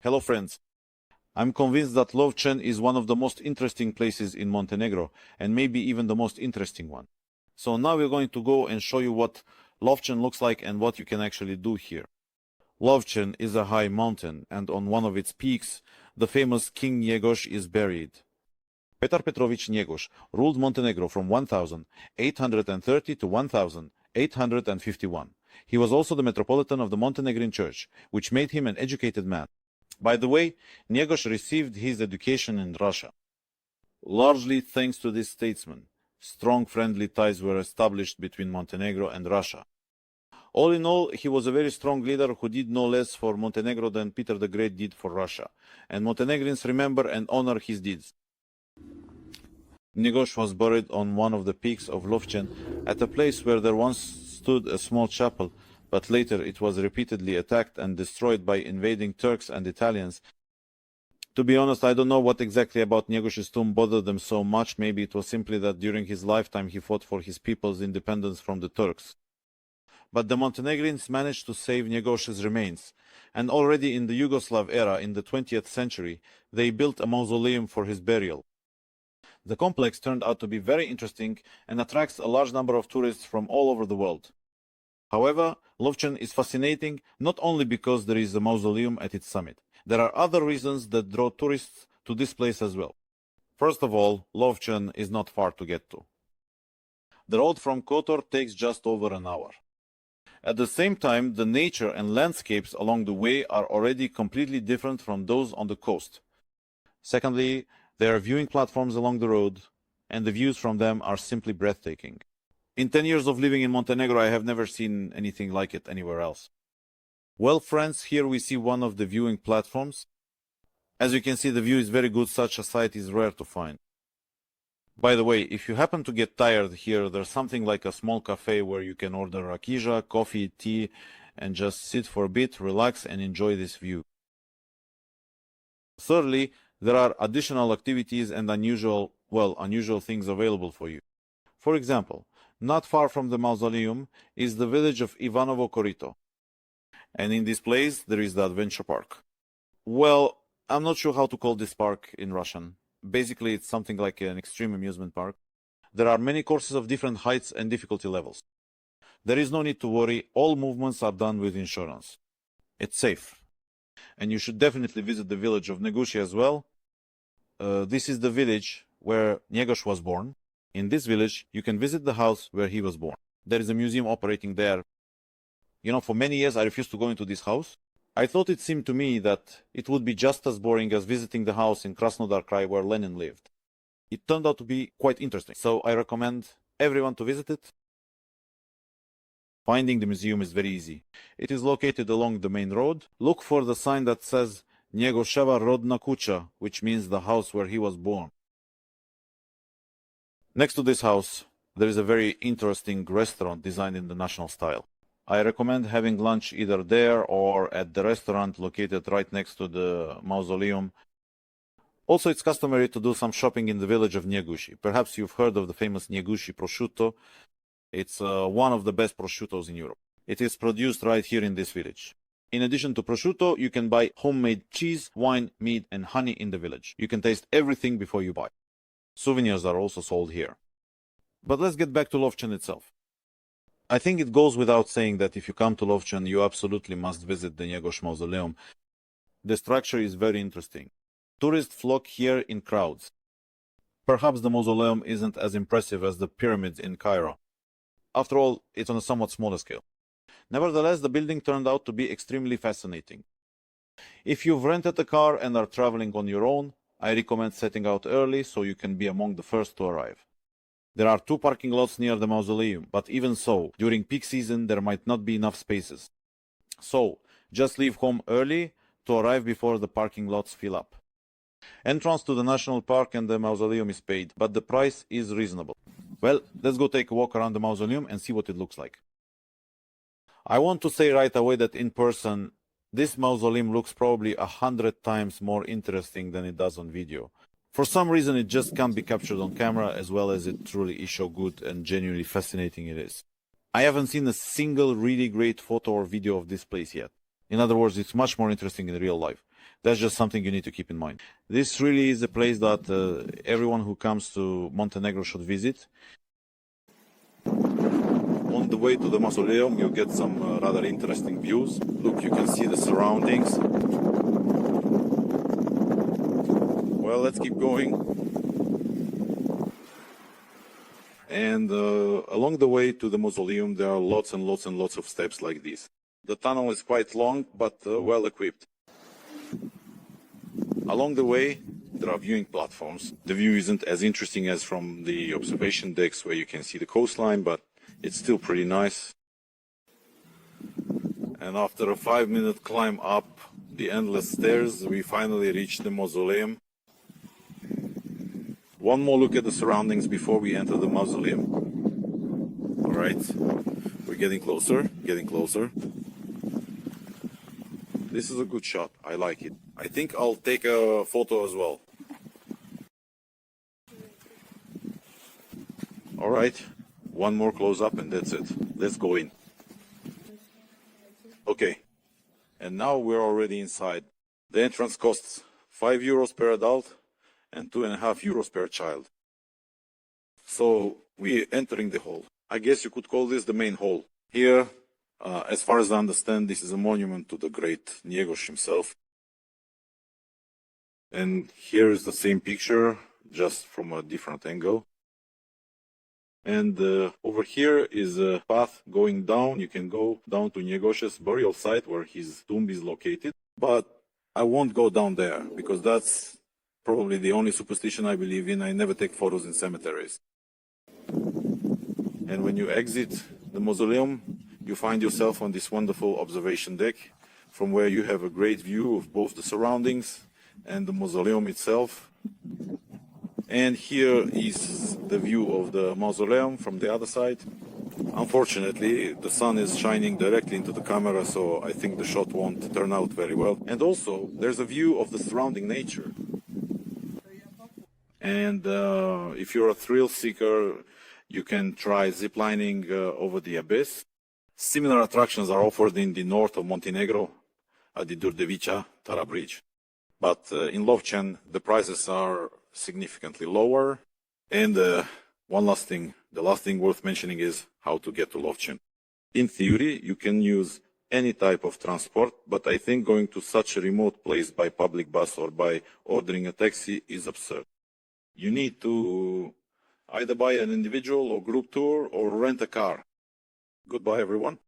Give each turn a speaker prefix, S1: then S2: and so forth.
S1: Hello friends, I'm convinced that Lovćen is one of the most interesting places in Montenegro, and maybe even the most interesting one. So now we're going to go and show you what Lovćen looks like and what you can actually do here. Lovćen is a high mountain, and on one of its peaks, the famous King Njegoš is buried. Petar Petrović Njegoš ruled Montenegro from 1830 to 1851. He was also the metropolitan of the Montenegrin Church, which made him an educated man. By the way, Njegoš received his education in Russia. Largely thanks to this statesman, strong friendly ties were established between Montenegro and Russia. All in all, he was a very strong leader who did no less for Montenegro than Peter the Great did for Russia, and Montenegrins remember and honor his deeds. Njegoš was buried on one of the peaks of Lovćen, at a place where there once stood a small chapel, but later it was repeatedly attacked and destroyed by invading Turks and Italians. To be honest, I don't know what exactly about Njegoš's tomb bothered them so much. Maybe it was simply that during his lifetime he fought for his people's independence from the Turks. But the Montenegrins managed to save Njegoš's remains, and already in the Yugoslav era in the 20th century, they built a mausoleum for his burial. The complex turned out to be very interesting and attracts a large number of tourists from all over the world. However, Lovćen is fascinating not only because there is a mausoleum at its summit. There are other reasons that draw tourists to this place as well. First of all, Lovćen is not far to get to. The road from Kotor takes just over an hour. At the same time, the nature and landscapes along the way are already completely different from those on the coast. Secondly, there are viewing platforms along the road, and the views from them are simply breathtaking. In 10 years of living in Montenegro, I have never seen anything like it anywhere else. Well, friends, here we see one of the viewing platforms. As you can see, the view is very good. Such a sight is rare to find. By the way, if you happen to get tired here, there's something like a small cafe where you can order rakija, coffee, tea, and just sit for a bit, relax, and enjoy this view. Thirdly, there are additional activities and unusual things available for you. For example, not far from the mausoleum is the village of Ivanovo Korito. And in this place, there is the adventure park. Well, I'm not sure how to call this park in Russian. Basically, it's something like an extreme amusement park. There are many courses of different heights and difficulty levels. There is no need to worry, all movements are done with insurance. It's safe. And you should definitely visit the village of Neguši as well. This is the village where Njegoš was born. In this village, you can visit the house where he was born. There is a museum operating there. You know, for many years I refused to go into this house. I thought it seemed to me that it would be just as boring as visiting the house in Krasnodar Krai where Lenin lived. It turned out to be quite interesting, so I recommend everyone to visit it. Finding the museum is very easy. It is located along the main road. Look for the sign that says Njegoševa Rodna Kuća, which means the house where he was born. Next to this house, there is a very interesting restaurant designed in the national style. I recommend having lunch either there or at the restaurant located right next to the mausoleum. Also, it's customary to do some shopping in the village of Njeguši. Perhaps you've heard of the famous Njeguši prosciutto. It's one of the best prosciuttos in Europe. It is produced right here in this village. In addition to prosciutto, you can buy homemade cheese, wine, meat, and honey in the village. You can taste everything before you buy. Souvenirs are also sold here. But let's get back to Lovćen itself. I think it goes without saying that if you come to Lovćen, you absolutely must visit the Njegoš Mausoleum. The structure is very interesting. Tourists flock here in crowds. Perhaps the mausoleum isn't as impressive as the pyramids in Cairo. After all, it's on a somewhat smaller scale. Nevertheless, the building turned out to be extremely fascinating. If you've rented a car and are traveling on your own, I recommend setting out early so you can be among the first to arrive. There are 2 parking lots near the mausoleum, but even so, during peak season there might not be enough spaces. So, just leave home early to arrive before the parking lots fill up. Entrance to the national park and the mausoleum is paid, but the price is reasonable. Well, let's go take a walk around the mausoleum and see what it looks like. I want to say right away that in person, this mausoleum looks probably 100 times more interesting than it does on video. For some reason, it just can't be captured on camera as well as it truly is so good and genuinely fascinating it is. I haven't seen a single really great photo or video of this place yet. In other words, it's much more interesting in real life. That's just something you need to keep in mind. This really is a place that everyone who comes to Montenegro should visit. On the way to the mausoleum, you get some rather interesting views. Look, you can see the surroundings. Well, let's keep going. And along the way to the mausoleum, there are lots and lots and lots of steps like this. The tunnel is quite long, but well equipped. Along the way, there are viewing platforms. The view isn't as interesting as from the observation decks where you can see the coastline, but it's still pretty nice. And after a 5-minute climb up the endless stairs, we finally reached the mausoleum. One more look at the surroundings before we enter the mausoleum. All right, we're getting closer, getting closer. This is a good shot. I like it. I think I'll take a photo as well. All right, one more close up and that's it. Let's go in. Okay, and now we're already inside. The entrance costs €5 per adult and €2.5 per child. So we're entering the hall. I guess you could call this the main hall. Here, as far as I understand, this is a monument to the great Njegoš himself. And here is the same picture, just from a different angle. And over here is a path going down. You can go down to Njegoš's burial site where his tomb is located. But I won't go down there because that's probably the only superstition I believe in. I never take photos in cemeteries. And when you exit the mausoleum, you find yourself on this wonderful observation deck from where you have a great view of both the surroundings and the mausoleum itself. And here is the view of the mausoleum from the other side. Unfortunately, the sun is shining directly into the camera, so I think the shot won't turn out very well. And also, there's a view of the surrounding nature. And if you're a thrill seeker, you can try ziplining over the abyss. Similar attractions are offered in the north of Montenegro at the Durdevića Tara Bridge. But in Lovćen, the prices are significantly lower. And one last thing, the last thing worth mentioning is how to get to Lovćen. In theory, you can use any type of transport, but I think going to such a remote place by public bus or by ordering a taxi is absurd. You need to either buy an individual or group tour or rent a car. Goodbye, everyone.